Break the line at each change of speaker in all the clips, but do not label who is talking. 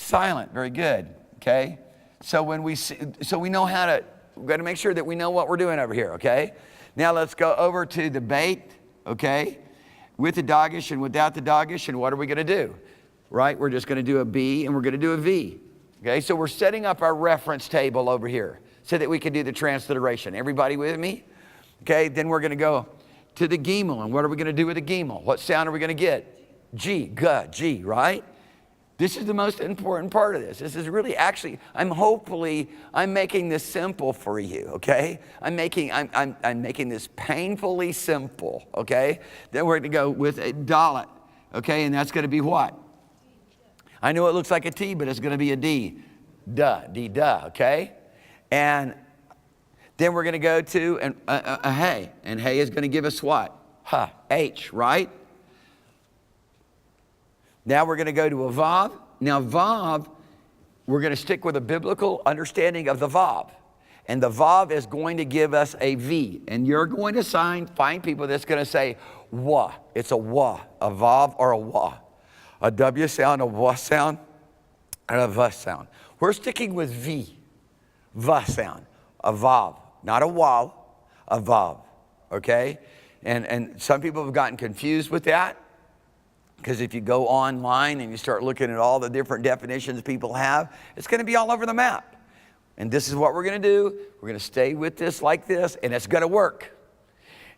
Silent. Very good. Okay? So when we know how to, we've got to make sure that we know what we're doing over here, okay? Now let's go over to the bait, okay? With the doggish and without the doggish, and what are we going to do? Right? We're just going to do a B and we're going to do a V. Okay? So we're setting up our reference table over here so that we can do the transliteration. Everybody with me? Okay? Then we're going to go to the gimel. And what are we going to do with the gimel? What sound are we going to get? G, G, right? This is the most important part of this. This is really actually, I'm making this simple for you, okay? I'm making this painfully simple, okay? Then we're going to go with a dalet, okay? And that's going to be what? I know it looks like a T, but it's going to be a D. Duh, okay? And then we're going to go to a hey. And hey is going to give us what? Ha, H, right? Now we're going to go to a vav. Now vav, we're going to stick with a biblical understanding of the vav. And the vav is going to give us a V. And you're going to find people that's going to say wa. It's a wa, a vav or a wa. A W sound, a wa sound, and a v sound. We're sticking with V, v sound, a vav, not a waw, a vav, okay? And some people have gotten confused with that. Because if you go online and you start looking at all the different definitions people have, it's going to be all over the map. And this is what we're going to do. We're going to stay with this like this, and it's going to work.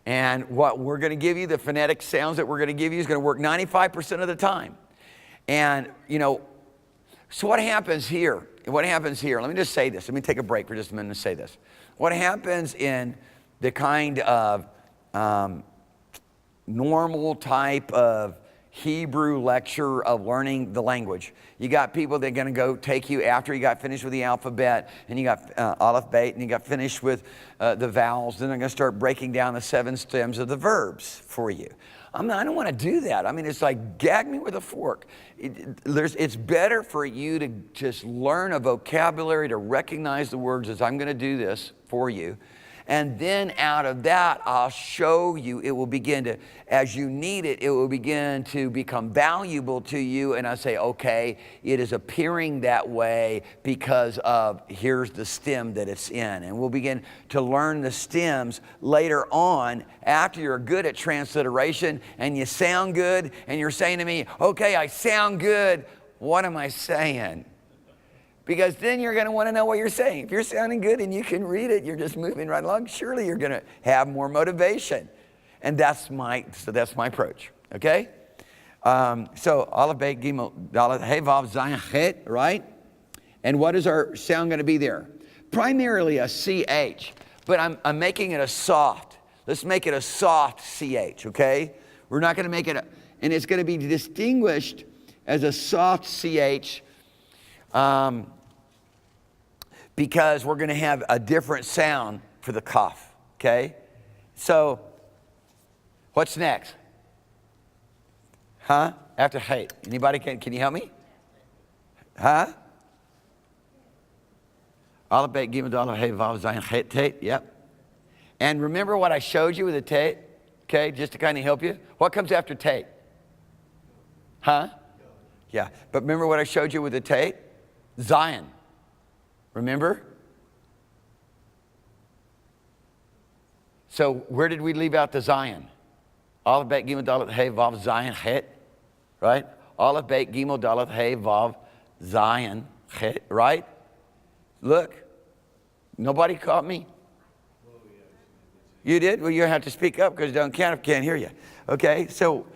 And what we're going to give you, the phonetic sounds that we're going to give you is going to work 95% of the time. And, you know, so what happens here? What happens here? Let me just say this. Let me take a break for just a minute and say this. What happens in the kind of normal type of Hebrew lecture of learning the language. You got people that are going to go take you after you got finished with the alphabet, and you got aleph, bet, and you got finished with the vowels. Then they're going to start breaking down the 7 stems of the verbs for you. I don't want to do that. I mean, it's like gag me with a fork. It's better for you to just learn a vocabulary, to recognize the words as I'm going to do this for you. And then out of that, I'll show you, it will begin to, as you need it, it will begin to become valuable to you. And I say, okay, it is appearing that way because of, here's the stem that it's in. And we'll begin to learn the stems later on after you're good at transliteration and you sound good and you're saying to me, okay, I sound good. What am I saying? Because then you're going to want to know what you're saying. If you're sounding good and you can read it, you're just moving right along, surely you're going to have more motivation. And that's my approach, okay? So, aleph, bet, gimel, dalet, hey, vav, zayin, chet, right? And what is our sound going to be there? Primarily a CH, but I'm making it a soft. Let's make it a soft CH, okay? We're not going to make it, and it's going to be distinguished as a soft CH, because we're going to have a different sound for the cough, okay? So, what's next? Huh? After hate. Anybody can you help me? Huh? Aleph, bet, gimel, dalet, hey, vav, zayin, chet, tet. Yep. And remember what I showed you with the tet? Okay, just to kind of help you. What comes after tet? Huh? Yeah. But remember what I showed you with the tet? Zion. Remember? So where did we leave out the Zion? Aleph, bet, gimel, dalet, hey, vav, zayin, chet. Right? Aleph, bet, gimel, dalet, hey, vav, zayin, chet. Right? Look. Nobody caught me? You did? Well, you have to speak up because it don't count if I can't hear you. Okay? So,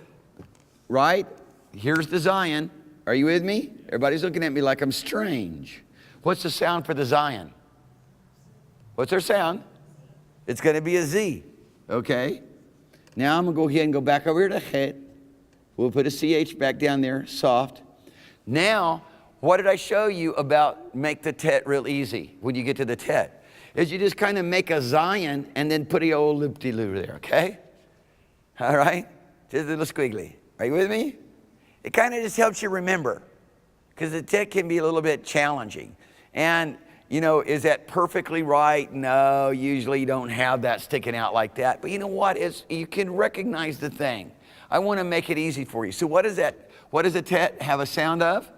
right? Here's the Zion. Are you with me? Everybody's looking at me like I'm strange. What's the sound for the Zion? What's their sound? It's going to be a Z. Okay? Now I'm going to go ahead and go back over here to Het. We'll put a CH back down there, soft. Now, what did I show you about make the tet real easy when you get to the tet? Is you just kind of make a Zion and then put a old loop-de-loo there, okay? All right? Just a little squiggly. Are you with me? It kind of just helps you remember, because the tet can be a little bit challenging. And, you know, is that perfectly right? No, usually you don't have that sticking out like that. But you know what? You can recognize the thing. I want to make it easy for you. So what is that? What does the tet have a sound of?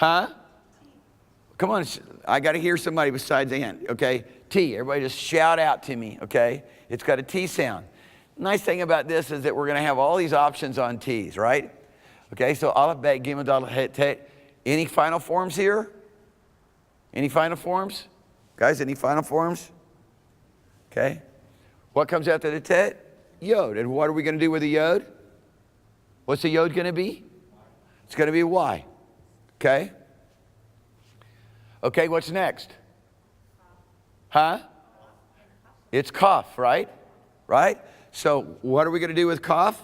Huh? Come on, I got to hear somebody besides Ann, okay? T, everybody just shout out to me, okay? It's got a T sound. Nice thing about this is that we're going to have all these options on T's, right? Okay, so Aleph, Bet, Gimel, Dalet, Het, Tet. Any final forms here? Any final forms? Guys, any final forms? Okay. What comes after the Tet? Yod. And what are we going to do with the Yod? What's the Yod going to be? It's going to be Y. Okay. Okay, what's next? Huh? It's Kaf, right? Right? So what are we going to do with Kaf?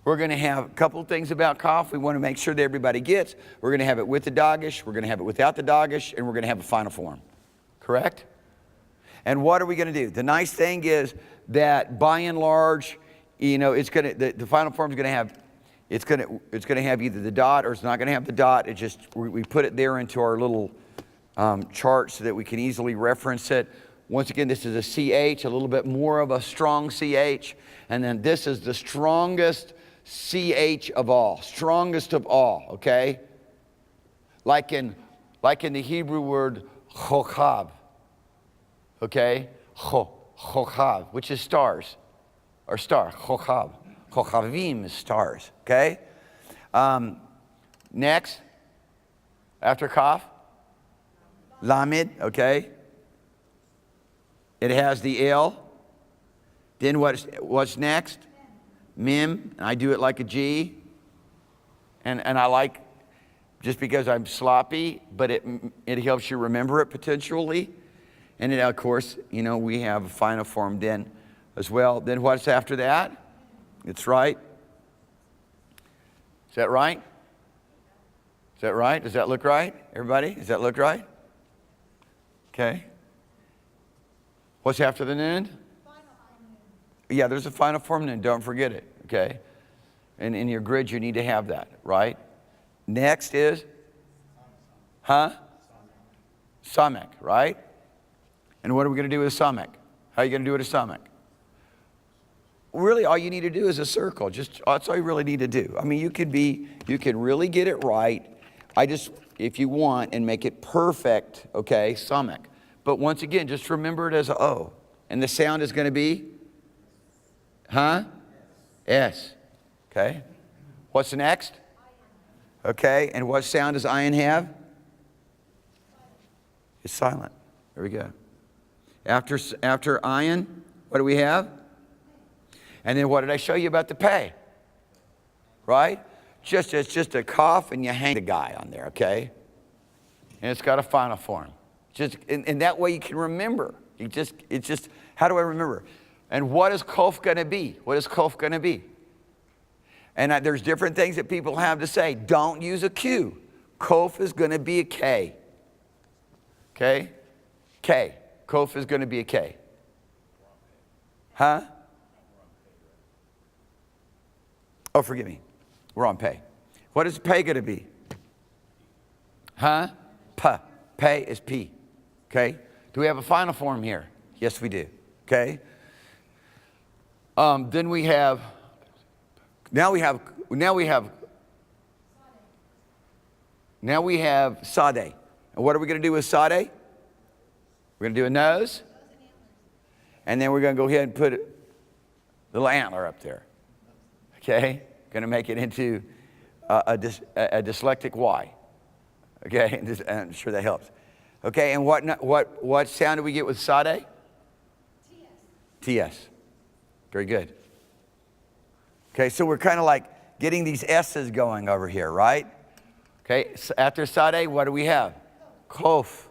We're going to have a couple things about Kaf we want to make sure that everybody gets. We're going to have it with the Dagesh, we're going to have it without the Dagesh, and we're going to have a final form. Correct? And what are we going to do? The nice thing is that by and large, you know, it's going to, the final form is going to have, it's going to have either the dot or it's not going to have the dot. It just, we put it there into our little chart so that we can easily reference it. Once again, this is a CH, a little bit more of a strong CH. And then this is the strongest CH of all, strongest of all, okay? Like in the Hebrew word chochav, okay? Chochav, which is stars, or star, chochav. Chochavim is stars, okay? Next, after Kaf, Lamed, okay? It has the L. Then what's next? Mim. And I do it like a G. And I like, just because I'm sloppy, but it helps you remember it potentially. And then, of course, you know, we have a final form then as well. Then what's after that? It's right. Is that right? Is that right? Does that look right, everybody? Does that look right? Okay. What's after the nun? Yeah, there's a final form nun. Don't forget it, okay? And in your grid, you need to have that, right? Next is? Huh? Samek, right? And what are we going to do with a Samek? How are you going to do it with a Samek? Really, all you need to do is a circle. That's all you really need to do. I mean, you can really get it right. If you want, and make it perfect, okay, Samek. But once again, just remember it as a O. And the sound is going to be? Huh? S. Okay. What's next? Okay. And what sound does ayin have? It's silent. There we go. After ayin, what do we have? And then what did I show you about the pay? Right? It's just a cough and you hang the guy on there, okay? And it's got a final form. And that way you can remember. It's just, how do I remember? And what is kof going to be? What is kof going to be? And there's different things that people have to say. Don't use a Q. Kof is going to be a K. Okay? K. Kof is going to be a K. Huh? Oh, forgive me. We're on pay. What is pay going to be? Huh? P. Pay is P. Okay? Do we have a final form here? Yes, we do. Okay? Then we have, now we have Sade. And what are we going to do with Sade? We're going to do a nose. And then we're going to go ahead and put a little antler up there. Okay? Going to make it into a dyslectic Y. Okay? I'm sure that helps. Okay, and what sound do we get with Sade? TS. Very good. Okay, so we're kind of like getting these S's going over here, right? Okay, so after Sade, what do we have? Kof.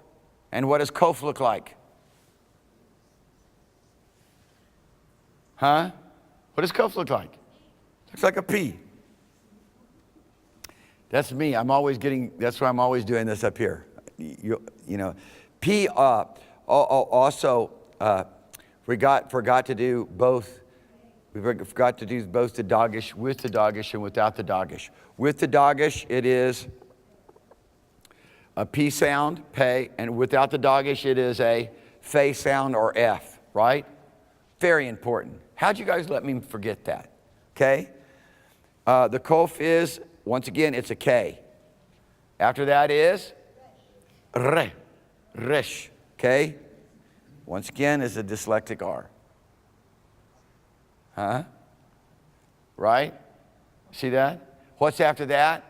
And what does Kof look like? Huh? What does Kof look like? Looks like a P. That's me. That's why I'm always doing this up here. You know, P also forgot to do both. We forgot to do both the Dagesh with the Dagesh and without the Dagesh. With the Dagesh, it is a P sound, pay, and without the Dagesh, it is a fe sound or F, right? Very important. How'd you guys let me forget that? Okay? The kof is, once again, it's a K. After that is re, resh, okay? Once again, is a dyslectic R. Huh? Right? See that? What's after that?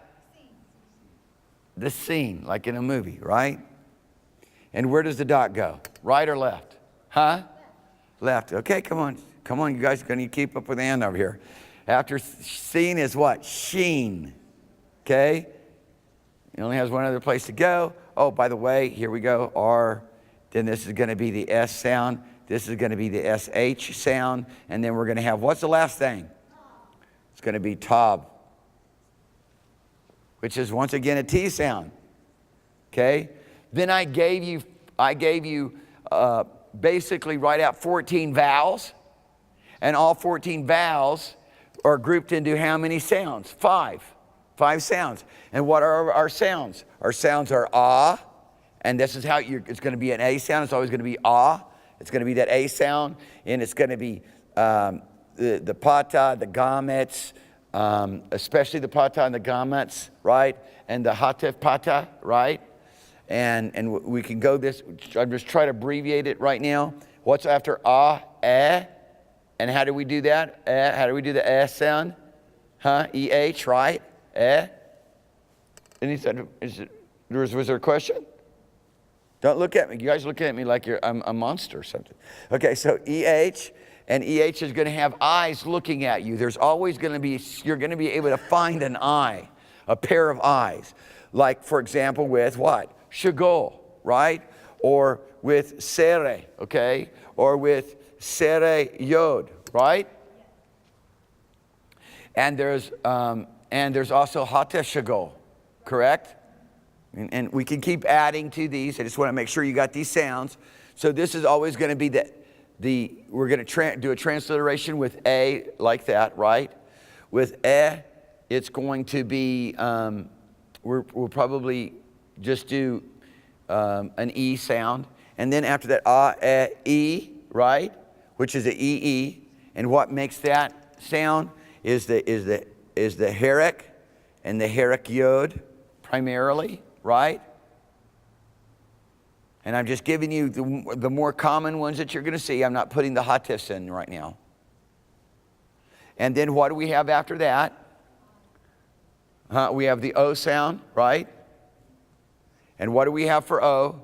The scene, like in a movie, right? And where does the dot go? Right or left? Huh? Left. Okay, come on. Come on, you guys are going to keep up with Ann over here. After scene is what? Sheen. Okay? It only has one other place to go. Oh, by the way, here we go. R. Then this is going to be the S sound. This is going to be the SH sound. And then we're going to have, what's the last thing? It's going to be tob, which is once again a T sound. Okay? Then I gave you basically write out 14 vowels. And all 14 vowels are grouped into how many sounds? 5. 5 sounds. And what are our sounds? Our sounds are ah. And this is how it's going to be an A sound. It's always going to be ah. It's going to be that A sound. And it's going to be the pata, the gametz, especially the pata and the gametz, right? And the hatif pata, right? And we can go this, I'm just trying to abbreviate it right now. What's after ah, eh? And how do we do that? Eh? How do we do the eh sound? Huh? EH, right? Eh? And he said, was there a question? Don't look at me. You guys look at me like I'm a monster or something. Okay, so EH, and EH is going to have eyes looking at you. There's always going to be, you're going to be able to find an eye, a pair of eyes. Like, for example, with what? Shagol, right? Or with sere, okay? Or with sere yod, right? And there's also hatef shagol, correct? And we can keep adding to these. I just want to make sure you got these sounds. So this is always going to be we're going to do a transliteration with A like that, right? With it's going to be, we'll probably just do an E sound. And then after that, E, right? Which is the E. And what makes that sound is the herek and the herek yod primarily, right? And I'm just giving you the more common ones that you're going to see. I'm not putting the hatifs in right now. And then what do we have after that? We have the O sound, right? And what do we have for O?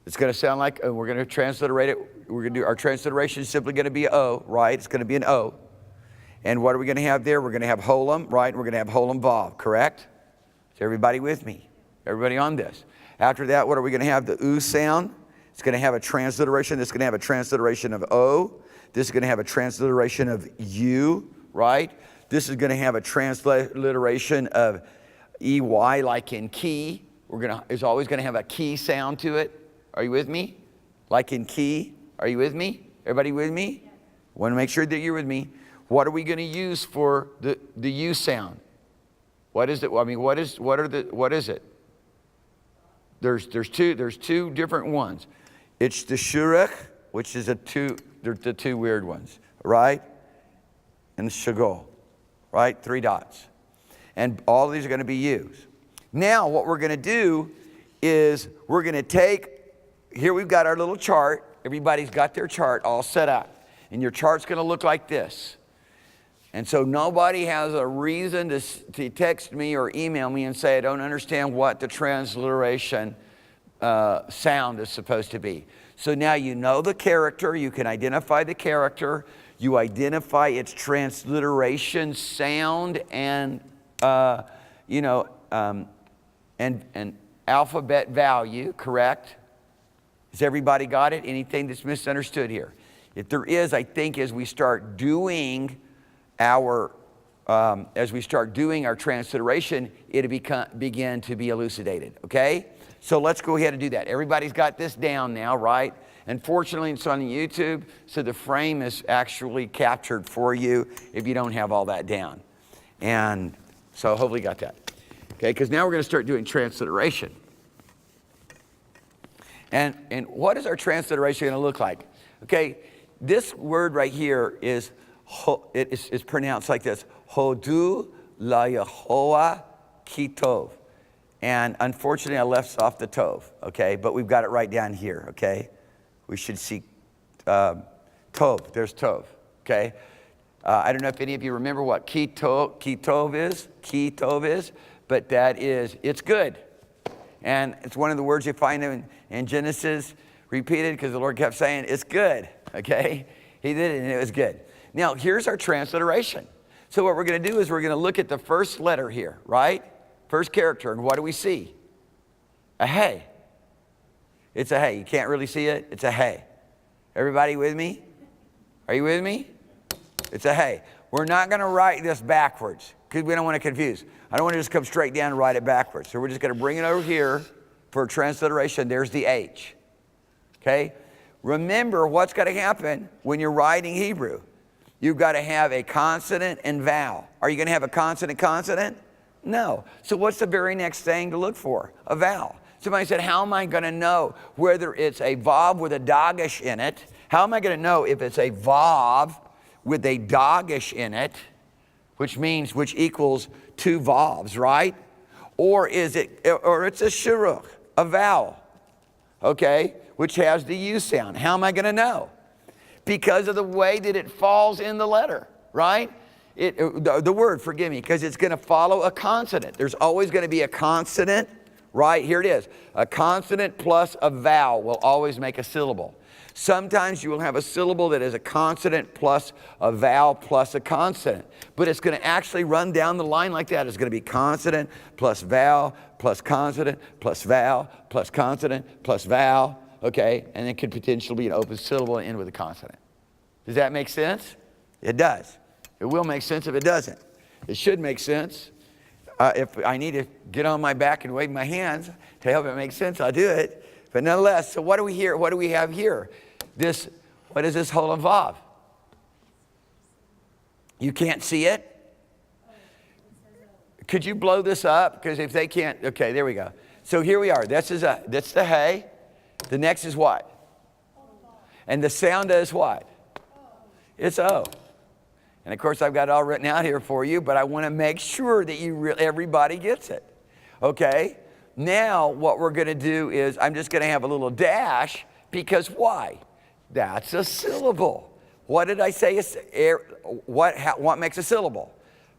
It's going to sound like, we're going to transliterate it. We're going to do, our transliteration is simply going to be O, right? It's going to be an O. And what are we going to have there? We're going to have holum, right? We're going to have holum vav, correct? Is everybody with me? Everybody on this? After that, what are we going to have? The U sound. It's going to have a transliteration. This is going to have a transliteration of O. This is going to have a transliteration of U, right? This is going to have a transliteration of EY, like in key. It's always going to have a key sound to it. Are you with me? Like in key. Are you with me? Everybody with me? Want to make sure that you're with me. What are we going to use for the U sound? What is it? I mean, what is it? There's two different ones. It's the shurech, which is the two weird ones, right? And the shagol, right? 3 dots. And all of these are going to be used. Now, what we're going to do is we're going to take, here we've got our little chart. Everybody's got their chart all set up. And your chart's going to look like this. And so nobody has a reason to text me or email me and say, I don't understand what the transliteration sound is supposed to be. So now you know the character. You can identify the character. You identify its transliteration sound and, and alphabet value, correct? Has everybody got it? Anything that's misunderstood here? If there is, I think as we start doing our transliteration, it'll begin to be elucidated, okay? So let's go ahead and do that. Everybody's got this down now, right? And fortunately, it's on YouTube, so the frame is actually captured for you if you don't have all that down. And so hopefully you got that. Okay, because now we're going to start doing transliteration. And what is our transliteration going to look like? Okay, this word right here is pronounced like this. Hodu la Yehoah kitov. And unfortunately, I left off the tov, okay? But we've got it right down here, okay? We should see tov. There's tov, okay? I don't know if any of you remember what tov is, but that is, it's good. And it's one of the words you find in Genesis repeated because the Lord kept saying, it's good, okay? He did it and it was good. Now, here's our transliteration. So what we're going to do is we're going to look at the first letter here, right? First character, and what do we see? A hey. It's a hey. You can't really see it. It's a hey. Everybody with me? Are you with me? It's a hey. We're not going to write this backwards because we don't want to confuse. I don't want to just come straight down and write it backwards. So we're just going to bring it over here for transliteration. There's the H. Okay? Remember what's got to happen when you're writing Hebrew. You've got to have a consonant and vowel. Are you going to have a consonant? No. So what's the very next thing to look for? A vowel. Somebody said, how am I going to know whether it's a vav with a dagesh in it? How am I going to know if it's a vav with a dagesh in it, which equals two vavs, right? Or it's a shuruk, a vowel, okay, which has the U sound. How am I going to know? Because of the way that it falls in the letter, right? The word, forgive me, because it's going to follow a consonant. There's always going to be a consonant, right? Here it is. A consonant plus a vowel will always make a syllable. Sometimes you will have a syllable that is a consonant plus a vowel plus a consonant. But it's going to actually run down the line like that. It's going to be consonant plus vowel plus consonant plus vowel plus consonant plus vowel. Okay, and it could potentially be an open syllable and end with a consonant. Does that make sense? It does. It will make sense if it doesn't. It should make sense. If I need to get on my back and wave my hands to help it make sense, I'll do it. But nonetheless, so what do we hear? What do we have here? What is this whole vav? You can't see it? Could you blow this up? Because if they can't, okay, there we go. So here we are. That's the hey. The next is what? And the sound is what? It's O. And of course, I've got it all written out here for you, but I want to make sure that everybody gets it. Okay? Now, what we're going to do is I'm just going to have a little dash because why? That's a syllable. What did I say? What makes a syllable?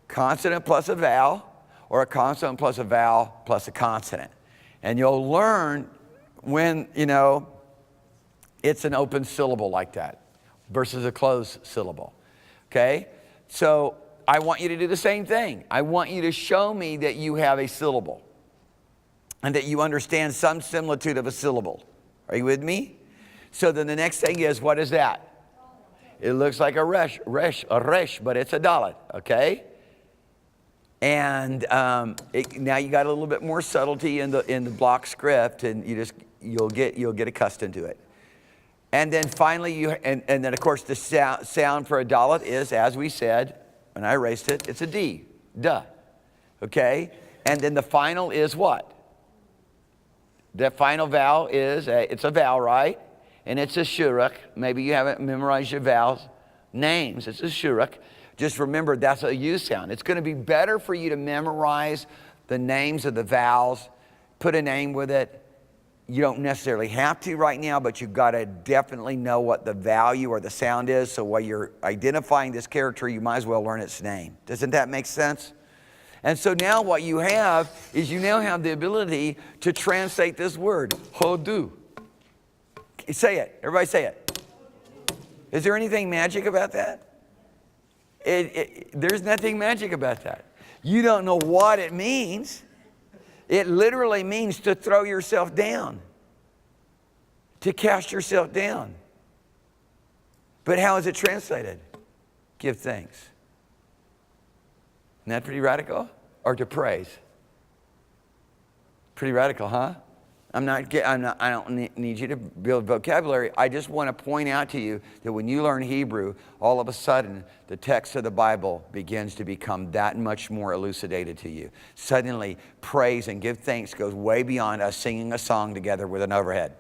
Consonant plus a vowel, or a consonant plus a vowel plus a consonant. And you'll learn when, it's an open syllable like that versus a closed syllable. Okay? So I want you to do the same thing. I want you to show me that you have a syllable and that you understand some similitude of a syllable. Are you with me? So then the next thing is, what is that? It looks like a resh, but it's a dalet, okay? And now you got a little bit more subtlety in the block script, and you'll get accustomed to it. And then finally, and then of course the sound for a dalet is, as we said, when I erased it, it's a D, duh, okay? And then the final is what? The final vowel is, it's a vowel, right? And it's a shuruk. Maybe you haven't memorized your vowels, names, it's a shuruk. Just remember, that's a U sound. It's going to be better for you to memorize the names of the vowels, put a name with it. You don't necessarily have to right now, but you've got to definitely know what the value or the sound is. So while you're identifying this character, you might as well learn its name. Doesn't that make sense? And so now what you have is you now have the ability to translate this word, hodu. Say it. Everybody say it. Is there anything magic about that? There's nothing magic about that. You don't know what it means. It literally means to throw yourself down, to cast yourself down. But how is it translated? Give thanks. Isn't that pretty radical? Or to praise? Pretty radical, huh? I don't need you to build vocabulary. I just want to point out to you that when you learn Hebrew, all of a sudden, the text of the Bible begins to become that much more elucidated to you. Suddenly, praise and give thanks goes way beyond us singing a song together with an overhead.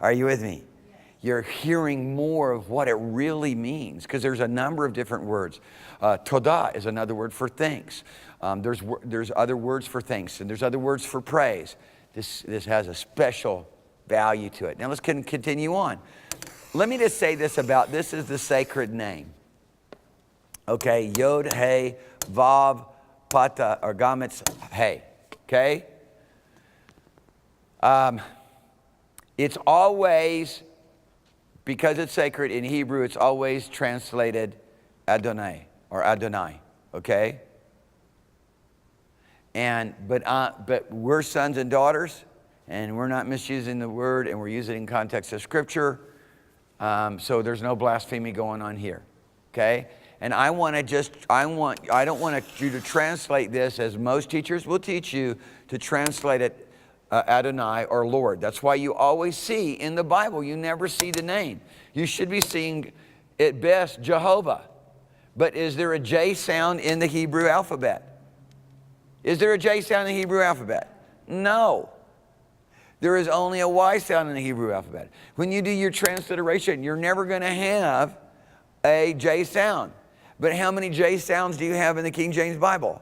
Are you with me? You're hearing more of what it really means, because there's a number of different words. Todah is another word for thanks. There's other words for things, and there's other words for praise. This has a special value to it. Now let's continue on. Let me just say this about, this is the sacred name. Okay, Yod, Hey, Vav, Pata, or Gametz, Hey. Okay? It's always, because it's sacred in Hebrew, it's always translated Adonai or Adonai. Okay? But we're sons and daughters, and we're not misusing the word, and we're using it in context of Scripture. So there's no blasphemy going on here. Okay? And I don't want you to translate this as most teachers will teach you to translate it Adonai or Lord. That's why you always see in the Bible, you never see the name. You should be seeing at best Jehovah. But is there a J sound in the Hebrew alphabet? Is there a J sound in the Hebrew alphabet? No. There is only a Y sound in the Hebrew alphabet. When you do your transliteration, you're never going to have a J sound. But how many J sounds do you have in the King James Bible?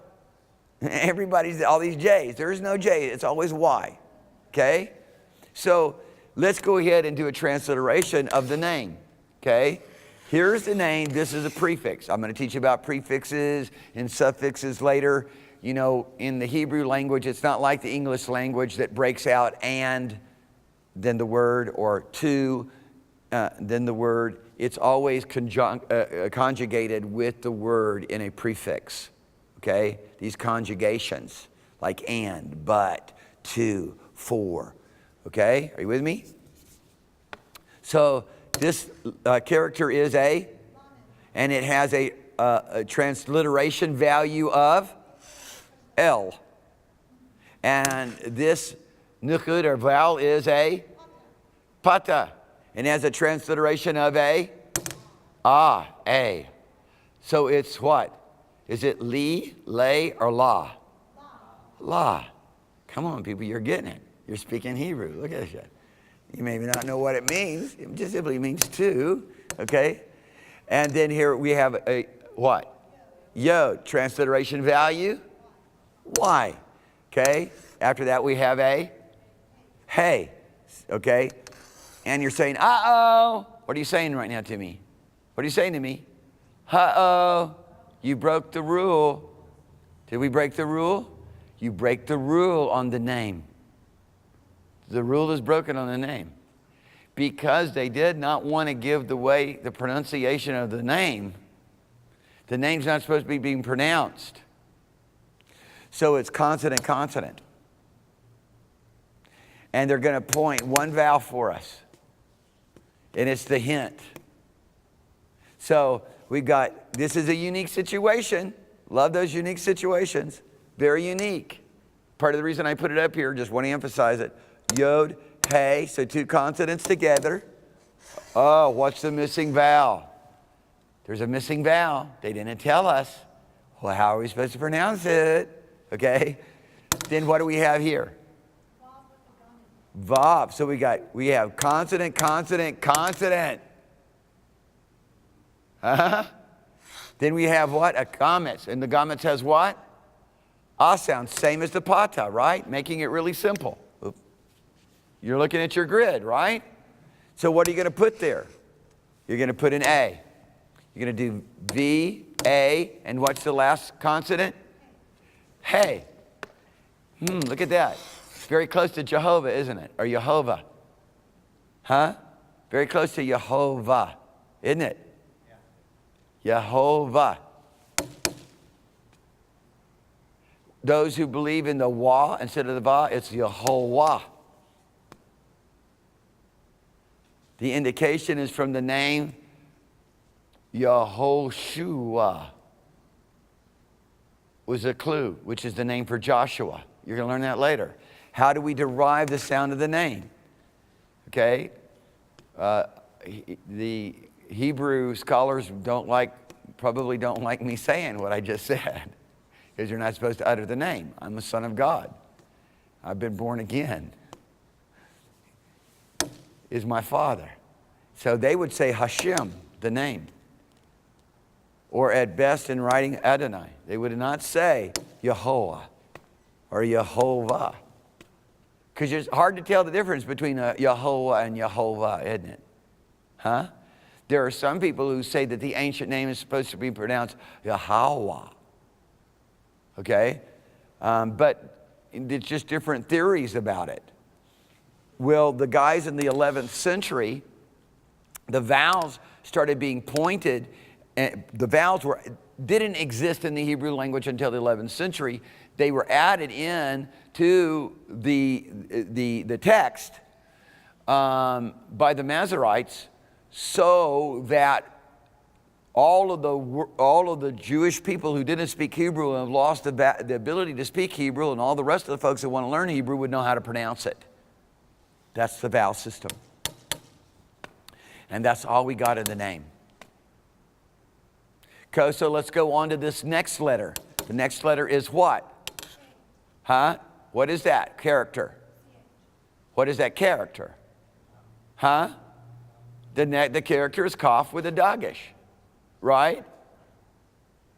Everybody's, all these J's. There is no J. It's always Y. Okay? So let's go ahead and do a transliteration of the name. Okay? Here's the name. This is a prefix. I'm going to teach you about prefixes and suffixes later. You know, in the Hebrew language, it's not like the English language that breaks out and then the word, or to, then the word. It's always conjugated with the word in a prefix. Okay? These conjugations, like and, but, to, for. Okay? Are you with me? So this character is a, and it has a transliteration value of L. And this nukud or vowel is a pata, and has a transliteration of a a. So it's what? Is it li, lay, or la? La. Come on, people, you're getting it. You're speaking Hebrew. Look at this. You maybe not know what it means. It just simply means two. Okay? And then here we have a what? Yod. Transliteration value? Y. Okay? After that we have a hey. Okay? And you're saying, uh-oh. What are you saying right now to me? What are you saying to me? Uh-oh. You broke the rule. Did we break the rule? You break the rule on the name. The rule is broken on the name. Because they did not want to give the pronunciation of the name. The name's not supposed to be being pronounced. So it's consonant, consonant. And they're going to point one vowel for us. And it's the hint. So we've got, this is a unique situation. Love those unique situations. Very unique. Part of the reason I put it up here, just want to emphasize it. Yod, hey, so two consonants together. Oh, what's the missing vowel? There's a missing vowel. They didn't tell us. Well, how are we supposed to pronounce it? Okay. Then what do we have here? Vav. So we have consonant, consonant, consonant. Then we have what? A gametz. And the gametz has what? A sound. Same as the pata, right? Making it really simple. Oop. You're looking at your grid, right? So what are you going to put there? You're going to put an A. You're going to do V, A, and what's the last consonant? Hey. Look at that. It's very close to Jehovah, isn't it? Or Jehovah. Huh? Very close to Jehovah, isn't it? Yeah. Jehovah. Those who believe in the wa instead of the va, it's Yehovah. The indication is from the name Yehoshua. Was a clue, which is the name for Joshua. You're going to learn that later. How do we derive the sound of the name? Okay? The Hebrew scholars probably don't like me saying what I just said, because you're not supposed to utter the name. I'm a son of God. I've been born again. Is my father. So they would say Hashem, the name. or at best in writing Adonai. They would not say Yehovah or Yehovah. Because it's hard to tell the difference between Yehovah and Yehovah, isn't it? Huh? There are some people who say that the ancient name is supposed to be pronounced Yahweh. Okay? But it's just different theories about it. Well, the guys in the 11th century, the vowels started being pointed. The vowels didn't exist in the Hebrew language until the 11th century. They were added in to the text by the Masoretes, so that all of the Jewish people who didn't speak Hebrew and have lost the ability to speak Hebrew, and all the rest of the folks that want to learn Hebrew would know how to pronounce it. That's the vowel system. And that's all we got in the name. Okay, so let's go on to this next letter. The next letter is what? Huh? What is that? Character. What is that character? Huh? The character is Kaf with a dagesh. Right?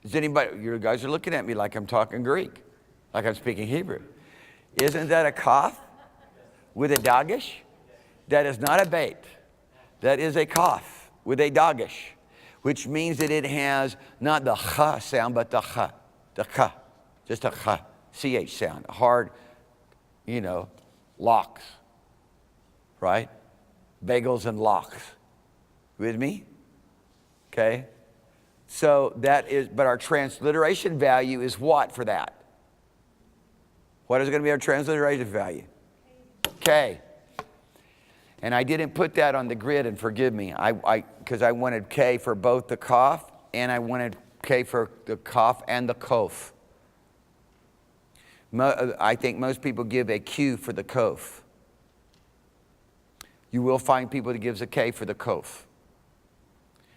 Is anybody, you guys are looking at me like I'm talking Greek, like I'm speaking Hebrew. Isn't that a Kaf with a dagesh? That is not a bait. That is a Kaf with a dagesh, which means that it has not the ch sound, but the ch, just a ch, ch sound, hard, locks, right? Bagels and locks. With me? Okay. So that is, but our transliteration value is what for that? What is going to be our transliteration value? K. And I didn't put that on the grid, and forgive me, because I wanted K for both the Kaf, and I wanted K for the Kaf and the Kof. I think most people give a Q for the Kof. You will find people that gives a K for the Kof.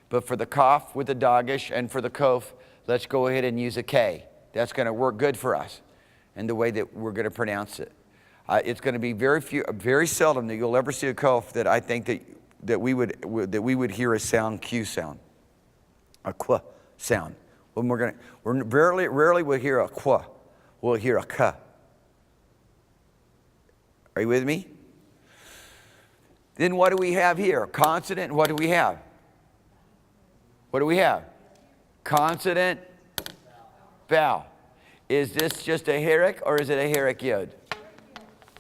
But for the Kaf with the dagesh and for the Kof, let's go ahead and use a K. That's going to work good for us in the way that we're going to pronounce it. It's going to be very seldom that you'll ever see a Kof that I think that we would hear a sound Q sound, a Qu sound. When we're rarely we'll hear a Qu, we'll hear a K. Are you with me? Then what do we have here? Consonant. What do we have? What do we have? Consonant, vowel. Is this just a herek or is it a herek yod?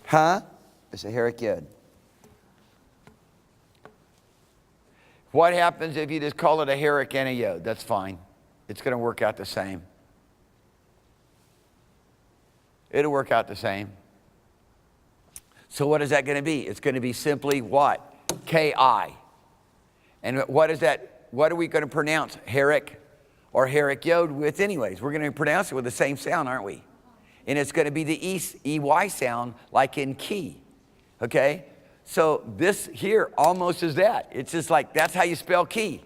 Huh? It's a herek yod. What happens if you just call it a herek and a yod? That's fine. It's going to work out the same. It'll work out the same. So what is that going to be? It's going to be simply what? K-I. And what is that? What are we going to pronounce herek or herek yod with anyways? We're going to pronounce it with the same sound, aren't we? And it's going to be the EY sound like in key. Okay? So this here almost is that. It's just like, that's how you spell key.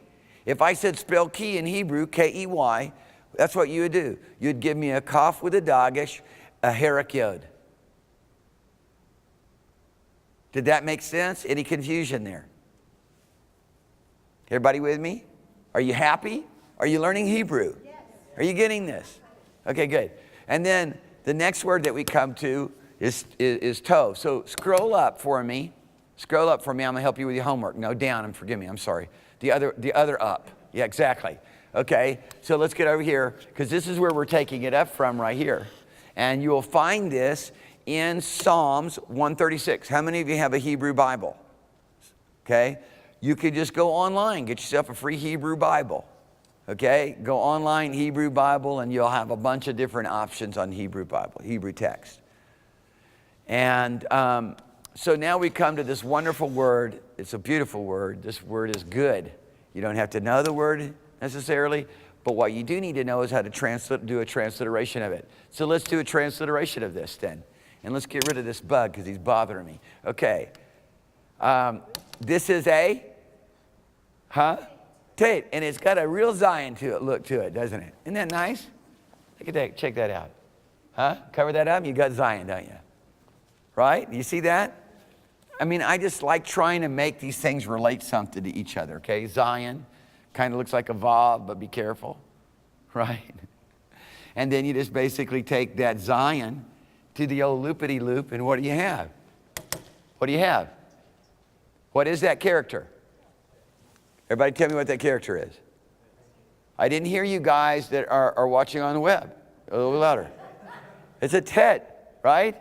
If I said spell key in Hebrew, K-E-Y, that's what you would do. You'd give me a Kaf with a dagesh, a herek yod. Did that make sense? Any confusion there? Everybody with me? Are you happy? Are you learning Hebrew? Yes. Are you getting this? Okay, good. And then the next word that we come to is toe. So scroll up for me. Scroll up for me. I'm going to help you with your homework. No, down, and forgive me. I'm sorry. The other up. Yeah, exactly. Okay, so let's get over here, because this is where we're taking it up from right here. And you will find this in Psalms 136. How many of you have a Hebrew Bible? Okay. You could just go online, get yourself a free Hebrew Bible. Okay? Go online, Hebrew Bible, and you'll have a bunch of different options on Hebrew Bible, Hebrew text. And so now we come to this wonderful word. It's a beautiful word. This word is good. You don't have to know the word necessarily, but what you do need to know is how to do a transliteration of it. So let's do a transliteration of this then. And let's get rid of this bug because he's bothering me. Okay. This is a... Tate. And it's got a real Zion look to it, doesn't it? Isn't that nice? Look at that. Check that out. Cover that up, you got Zion, don't you? Right? You see that? I mean, I just like trying to make these things relate something to each other, okay? Zion kind of looks like a vav, but be careful. right? And then you just basically take that Zion to the old loopity-loop, and what do you have? What do you have? What is that character? Everybody tell me what that character is. I didn't hear you guys that are watching on the web. A little louder. It's a tet, right?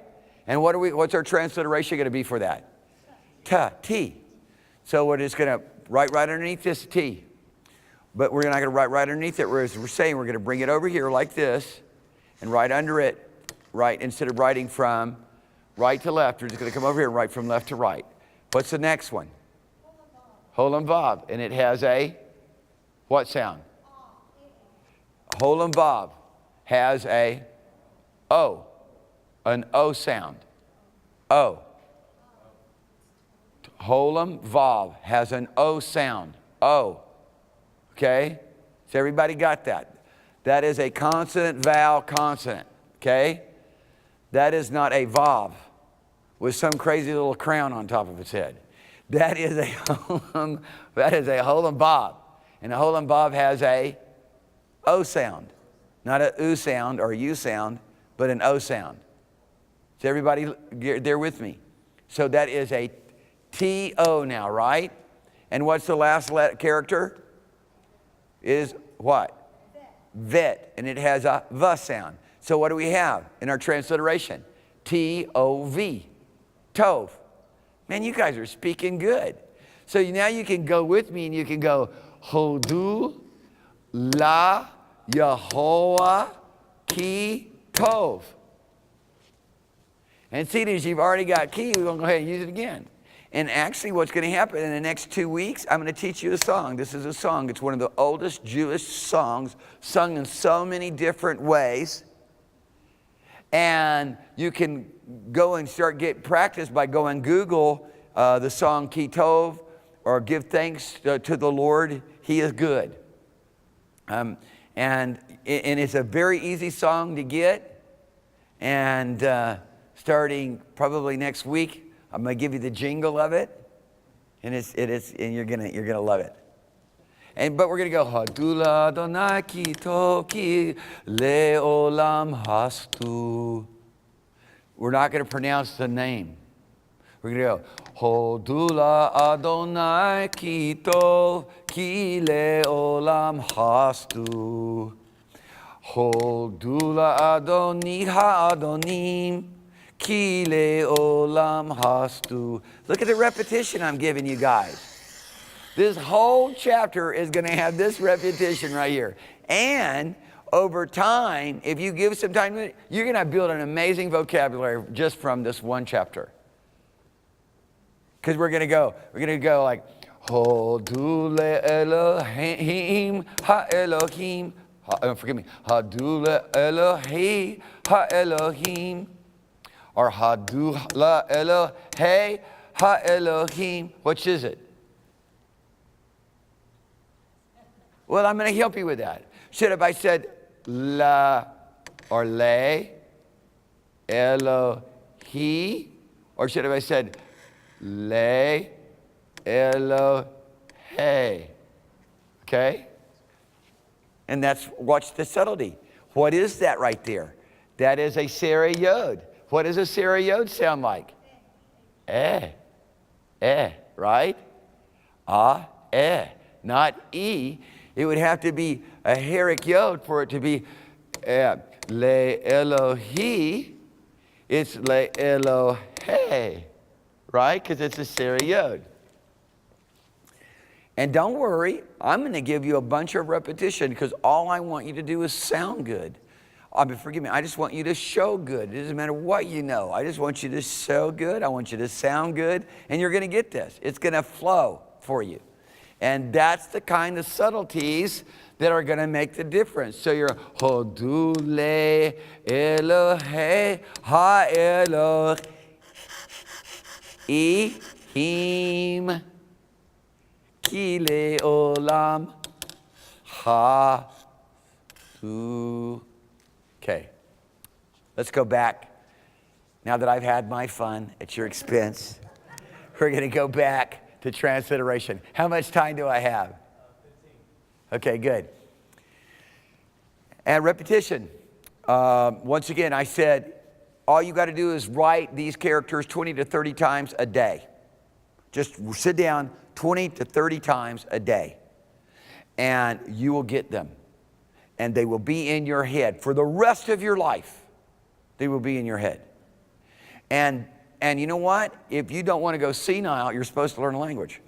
And what's our transliteration going to be for that? Ta, T. So we're just going to write right underneath this T. But we're not going to write right underneath it. We're saying we're going to bring it over here like this and right under it, right, instead of writing from right to left, we're just going to come over here and write from left to right. What's the next one? Holam Vav. And it has a what sound? Holam Vav has a O, an O sound. O. Holam Vav has an O sound. O. Okay? So everybody got that? That is a consonant, vowel, consonant. Okay? That is not a Vav with some crazy little crown on top of its head. That is a Holam Vav. And a Holam Vav has a O sound. Not a U sound or U sound, but an O sound. Is everybody there with me? So that is a T-O now, right? And what's the last character? Is what? Vet. And it has a V sound. So what do we have in our transliteration? T-O-V. Tov. Man, you guys are speaking good. So now you can go with me and you can go, Hodu la Yehovah ki tov. And see, as you've already got ki, we're going to go ahead and use it again. And actually what's going to happen in the next 2 weeks, I'm going to teach you a song. This is a song. It's one of the oldest Jewish songs, sung in so many different ways. And you can go and get practice by going Google the song Ki Tov, or give thanks to the Lord, He is good. And it's a very easy song to get. And starting probably next week, I'm going to give you the jingle of it, and you're gonna love it. But we're going to go Hadula Adonai ki tov ki leolam hastu. We're not going to pronounce the name. We're going to go Hadula Adonai ki tov ki leolam hastu. Hadula Adoni ha-adonim ki leolam hastu. Look at the repetition I'm giving you guys. This whole chapter is going to have this repetition right here. And over time, if you give some time, you're going to build an amazing vocabulary just from this one chapter. Because we're going to go like, Hodu le Elohim ha-Elohim. Forgive me. Hadu le Elohi ha-Elohim. Or Hadu la Elohe ha-Elohim. Which is it? Well, I'm going to help you with that. Should have I said la or le, Elohi, or should have I said le, Elohe? Okay? And watch the subtlety. What is that right there? That is a Sarah Yod. What does a Sarah Yod sound like? Right? Not E. It would have to be a Herrick Yod for it to be Le Elohi. It's Le Elohe, right? Because it's a Sarah Yod. And don't worry, I'm going to give you a bunch of repetition because all I want you to do is sound good. Forgive me, I just want you to show good. It doesn't matter what you know. I just want you to show good. I want you to sound good. And you're going to get this. It's going to flow for you. And that's the kind of subtleties that are going to make the difference. So you're Hodu le Elohe ha-Elohim ki leolam ha-tu. Okay, let's go back. Now that I've had my fun at your expense, we're going to go back to transliteration. How much time do I have? 15. Okay, good. And repetition. Once again, I said, all you got to do is write these characters 20 to 30 times a day. Just sit down 20 to 30 times a day. And you will get them. And they will be in your head for the rest of your life. They will be in your head. And you know what? If you don't want to go senile, you're supposed to learn a language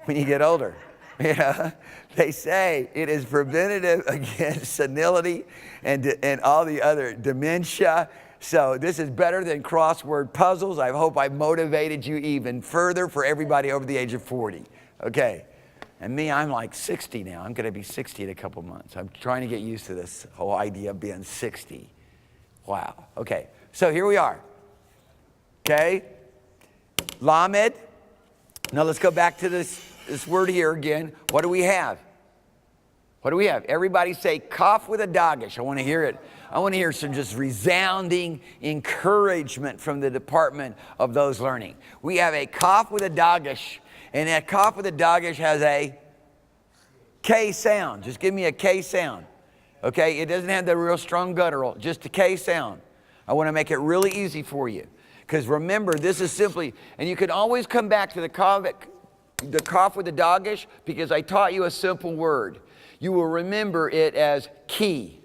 when you get older. You know, they say it is preventative against senility and all the other dementia. So this is better than crossword puzzles. I hope I motivated you even further for everybody over the age of 40. Okay. And me, I'm like 60 now. I'm going to be 60 in a couple months. I'm trying to get used to this whole idea of being 60. Wow. Okay. So here we are. Okay. Lamed. Now let's go back to this word here again. What do we have? What do we have? Everybody say cough with a dagesh. I want to hear it. I want to hear some just resounding encouragement from the department of those learning. We have a cough with a dagesh, and that cough with a dagesh has a K sound. Just give me a K sound. Okay? It doesn't have the real strong guttural, just a K sound. I want to make it really easy for you. Because remember, this is simply, and you can always come back to the cough with the dagesh, because I taught you a simple word. You will remember it as key.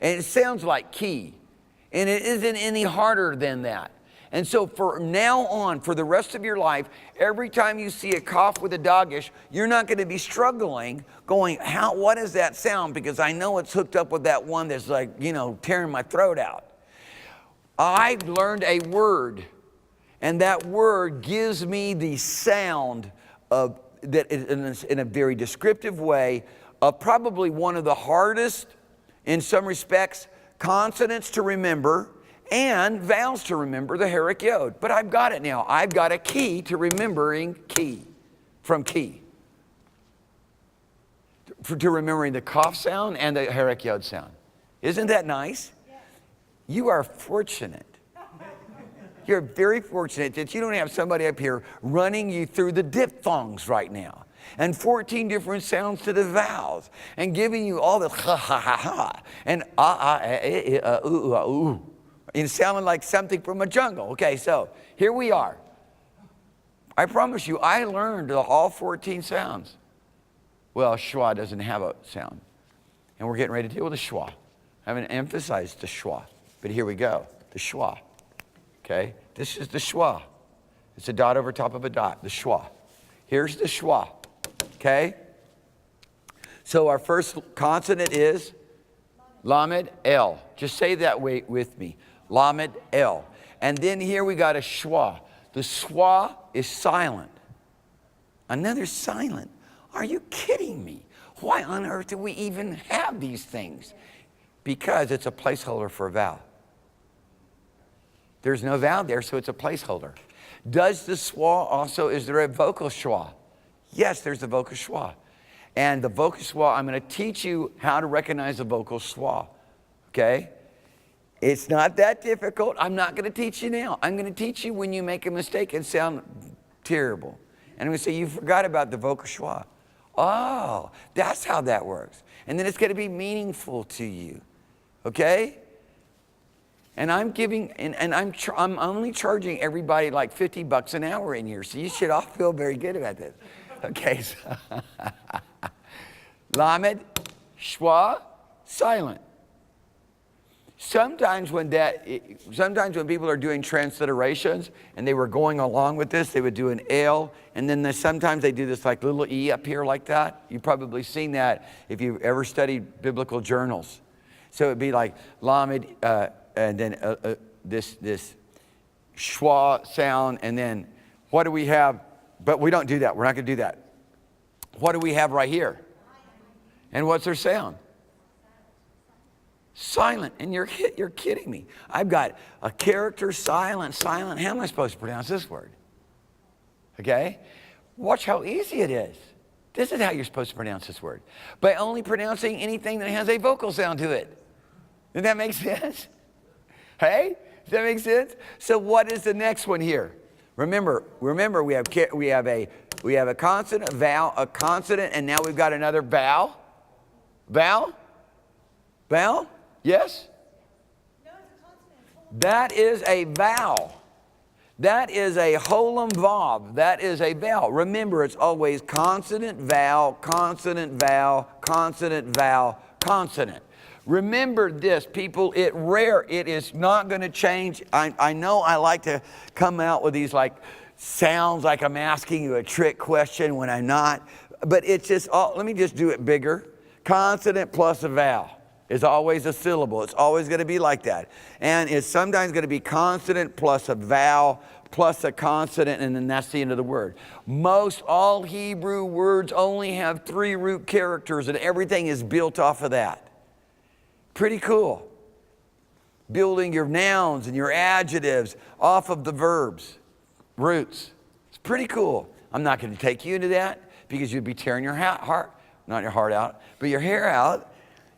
And it sounds like key. And it isn't any harder than that. And so from now on, for the rest of your life, every time you see a cough with a dagesh, you're not going to be struggling going, what is that sound? Because I know it's hooked up with that one that's like, tearing my throat out. I've learned a word, and that word gives me the sound of that in a very descriptive way of probably one of the hardest, in some respects, consonants to remember and vowels to remember, the Herrick Yod. But I've got it now. I've got a key to remembering key, from key. To remembering the cough sound and the Herrick Yod sound. Isn't that nice? You are fortunate. You're very fortunate that you don't have somebody up here running you through the diphthongs right now. And 14 different sounds to the vowels. And giving you all the ha ha ha ha. And ooh. It sounded like something from a jungle. Okay, so here we are. I promise you, I learned all 14 sounds. Well, Schwa doesn't have a sound. And we're getting ready to deal with the Schwa. I haven't emphasized the Schwa. But here we go, the Schwa. Okay, this is the Schwa. It's a dot over top of a dot, the Schwa. Here's the Schwa. Okay? So our first consonant is Lamed L. Just say that way with me. Lamed L. And then here we got a Schwa. The Schwa is silent. Another silent. Are you kidding me? Why on earth do we even have these things? Because it's a placeholder for a vowel. There's no vowel there, so it's a placeholder. Does the Schwa also, is there a vocal Schwa? Yes, there's the vocal Schwa. And the vocal Schwa, I'm going to teach you how to recognize the vocal Schwa. Okay? It's not that difficult. I'm not going to teach you now. I'm going to teach you when you make a mistake and sound terrible. And I'm going to say, you forgot about the vocal Schwa. Oh, that's how that works. And then it's going to be meaningful to you. Okay? And I'm giving, and I'm only charging everybody like $50 an hour in here, so you should all feel very good about this. Okay, so Lamed, Schwa, silent. Sometimes when people are doing transliterations and they were going along with this, they would do an L, and then sometimes they do this like little E up here like that. You've probably seen that if you've ever studied biblical journals. So it'd be like Lamed, and then this Schwa sound, and then what do we have? But we don't do that. We're not going to do that. What do we have right here? And what's their sound? Silent. And you're kidding me. I've got a character, silent. How am I supposed to pronounce this word? Okay? Watch how easy it is. This is how you're supposed to pronounce this word. By only pronouncing anything that has a vocal sound to it. Does that make sense? Hey? Does that make sense? So what is the next one here? Remember we have a consonant, a vowel, a consonant, and now we've got another vowel. Vowel? Vowel? Yes?
No, it's a consonant.
That is a vowel. That is a holum vav. That is a vowel. Remember, it's always consonant, vowel, consonant, vowel, consonant, vowel, consonant. Remember this, people, it is not going to change. I know I like to come out with these like sounds like I'm asking you a trick question when I'm not, but it's just, let me just do it bigger. Consonant plus a vowel is always a syllable. It's always going to be like that. And it's sometimes going to be consonant plus a vowel plus a consonant, and then that's the end of the word. Most all Hebrew words only have 3 root characters, and everything is built off of that. Pretty cool. Building your nouns and your adjectives off of the verbs, roots. It's pretty cool. I'm not going to take you into that because you'd be tearing your heart, not your heart out, but your hair out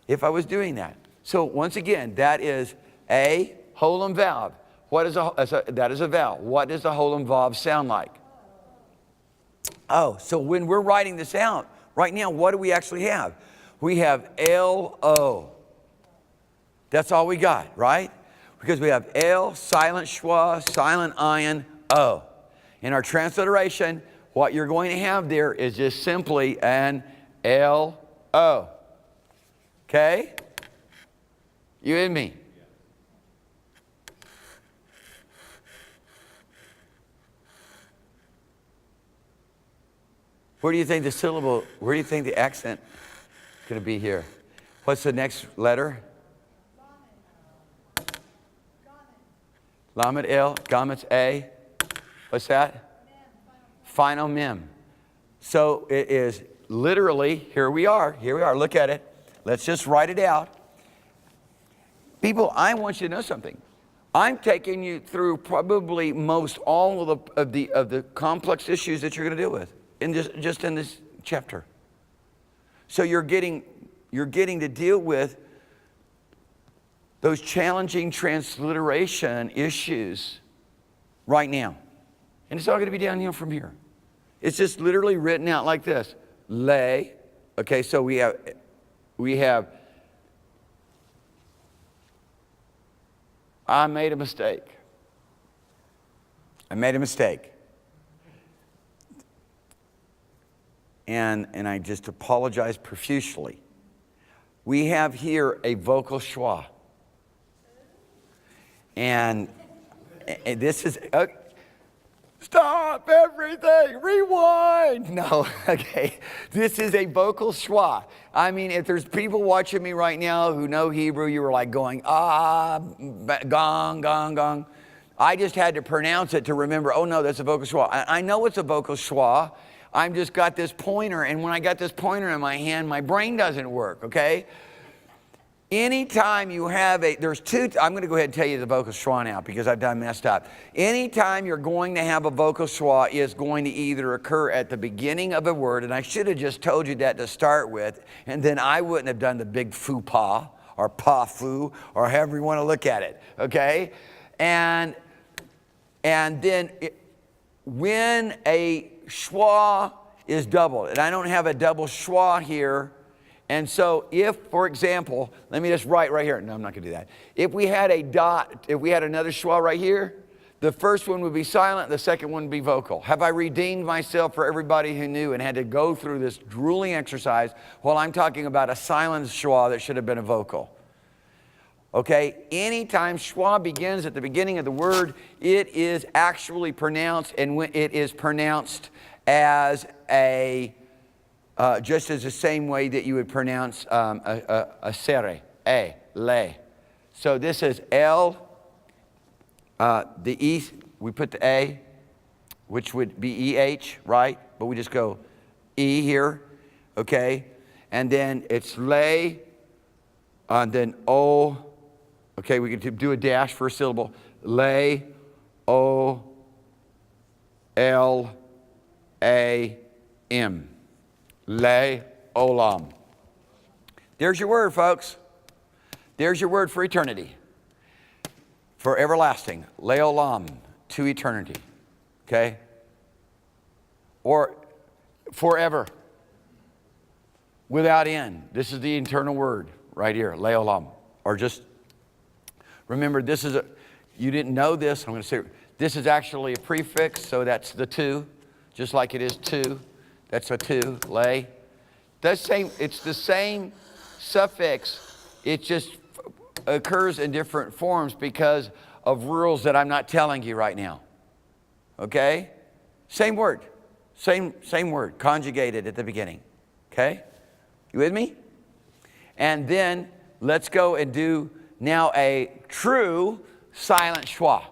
if I was doing that. So once again, that is a holum vav. That is a vowel. What does the holum vav sound like? Oh, so when we're writing this out, right now, what do we actually have? We have L-O. That's all we got, right? Because we have L, silent schwa, silent ayin, O. In our transliteration, what you're going to have there is just simply an L-O. Okay? You and me? Where do you think the syllable, where do you think the accent is going to be here? What's the next letter? Lamed El, Gamet's A. What's that? Final mem. So it is literally, here we are, look at it. Let's just write it out. People, I want you to know something. I'm taking you through probably most all of the complex issues that you're going to deal with in just in this chapter. So you're getting to deal with those challenging transliteration issues right now. And it's all going to be downhill from here. It's just literally written out like this. Lay. Okay, so we have I made a mistake. I made a mistake. And I just apologize profusely. We have here a vocal schwa. And this is, stop everything, rewind. No, okay. This is a vocal schwa. I mean, if there's people watching me right now who know Hebrew, you were like going, gong, gong, gong. I just had to pronounce it to remember, oh no, that's a vocal schwa. I know it's a vocal schwa. I've just got this pointer, and when I got this pointer in my hand, my brain doesn't work, okay? Anytime you have I'm going to go ahead and tell you the vocal schwa now because I've done messed up. Anytime you're going to have a vocal schwa is going to either occur at the beginning of a word, and I should have just told you that to start with, and then I wouldn't have done the big faux pas or pas fou or however you want to look at it, okay? And then when a schwa is doubled, and I don't have a double schwa here. And so if, for example, let me just write right here. No, I'm not going to do that. If we had a dot, if we had another schwa right here, the first one would be silent, the second one would be vocal. Have I redeemed myself for everybody who knew and had to go through this drooling exercise while I'm talking about a silent schwa that should have been a vocal? Okay, anytime schwa begins at the beginning of the word, it is actually pronounced, and when it is pronounced as just as the same way that you would pronounce a sere, le. So this is L, the E, we put the A, which would be EH, right? But we just go E here, okay? And then it's le, and then O, okay, we can do a dash for a syllable. Le, O, L, A, M. Le olam. There's your word, folks. There's your word for eternity. For everlasting. Le olam, to eternity. Okay? Or forever. Without end. This is the eternal word right here, leolam. Or just, remember this is you didn't know this, I'm going to say, this is actually a prefix, so that's the two, just like it is two. That's a two, lay. It's the same suffix, it just occurs in different forms because of rules that I'm not telling you right now. Okay? Same word. Same word, conjugated at the beginning. Okay? You with me? And then let's go and do now a true silent schwa.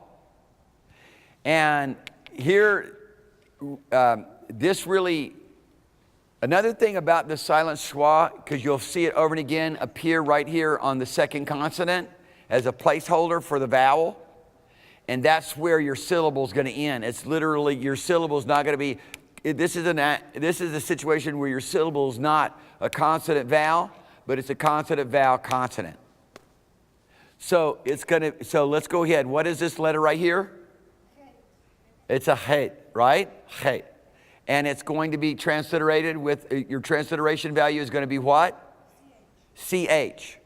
And here, this really, another thing about the silent schwa, because you'll see it over and again appear right here on the second consonant as a placeholder for the vowel. And that's where your syllable is going to end. It's literally, your syllable is not going to be, this is a situation where your syllable is not a consonant vowel, but it's a consonant vowel consonant. So let's go ahead. What is this letter right here? It's a het, right? Het. And it's going to be transliterated with, your transliteration value is going to be what? CH.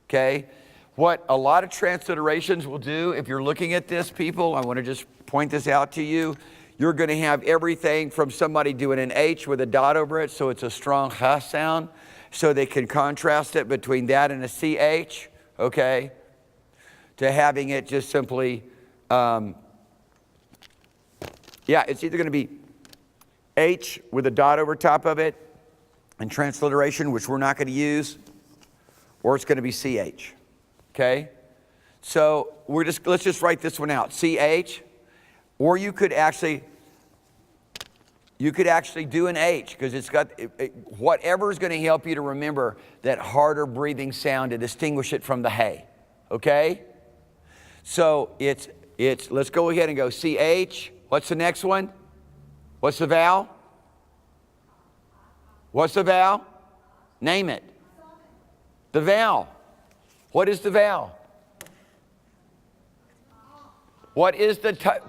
Okay? What a lot of transliterations will do, if you're looking at this, people, I want to just point this out to you. You're going to have everything from somebody doing an H with a dot over it, so it's a strong H sound, so they can contrast it between that and a CH, okay, to having it just simply, it's either going to be H with a dot over top of it and transliteration, which we're not going to use, or it's going to be CH. Okay, so let's just write this one out, CH, or you could actually do an H, because it's got whatever is going to help you to remember that harder breathing sound to distinguish it from the hey. Okay, so it's let's go ahead and go CH. What's the next one? What's the vowel? What's the vowel? Name it. The vowel. What is the vowel? What is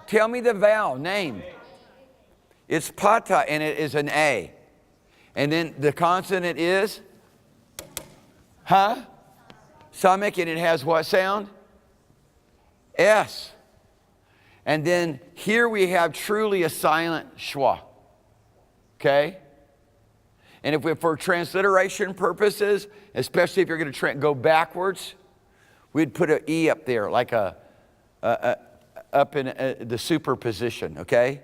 tell me the vowel, name. It's pata, and it is an A. And then the consonant is? Samek, and it has what sound? S. And then here we have truly a silent schwa. Okay? And for transliteration purposes, especially if you're going to go backwards, we'd put an E up there, like up in the superposition, okay?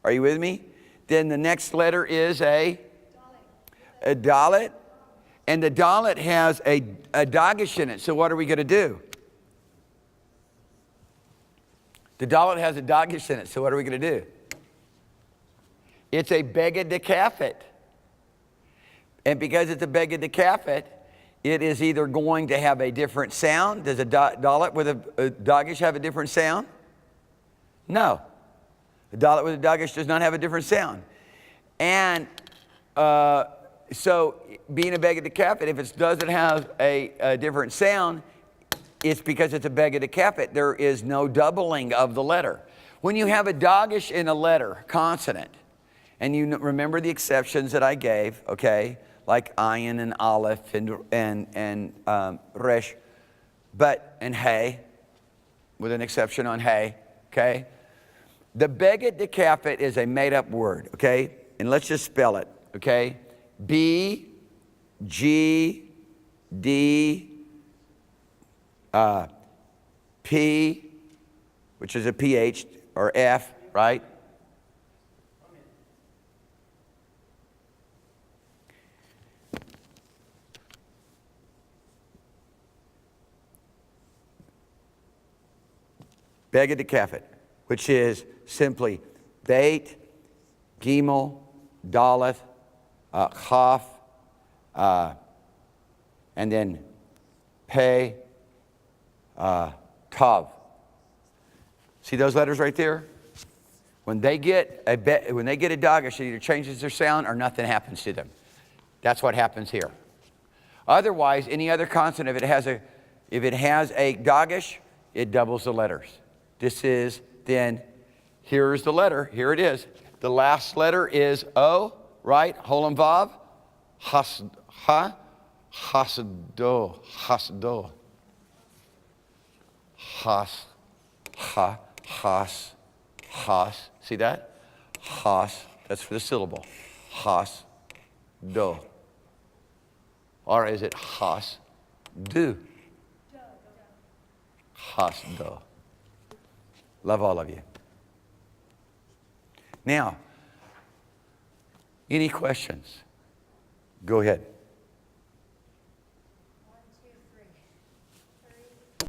Are you with me? Then the next letter is a dalet. And the dalet has a dagesh in it, so what are we going to do? The dalet has a dagesh in it, so what are we going to do? It's a begedekafet. And because it's a begedekafet, it is either going to have a different sound. Does a dalet with a dagesh have a different sound? No. A dalet with a dagesh does not have a different sound. And so being a begedekafet, if it doesn't have a different sound, it's because it's a begedekafet. There is no doubling of the letter. When you have a dagesh in a letter, consonant, and you remember the exceptions that I gave, okay, like ayin and aleph and resh, and hey, with an exception on hey, okay? The begedekafet is a made-up word, okay? And let's just spell it, okay? B, G, D, P, which is a PH, or F, right? Begedekafet, which is simply Beit, Gimel, Daleth, Chaf, and then Pei, Tav. See those letters right there? When they get a dagesh, it either changes their sound or nothing happens to them. That's what happens here. Otherwise, any other consonant, if it has a dagesh, it doubles the letters. This is then, here's the letter. Here it is. The last letter is O, right? Holam Vav. Ha, Hasdo. Hasdo. Has. Ha. Has. Has. See that? Has. That's for the syllable. Has. Do. Or is it has. Do. Has. Do. Love all of you. Now, any questions? Go ahead.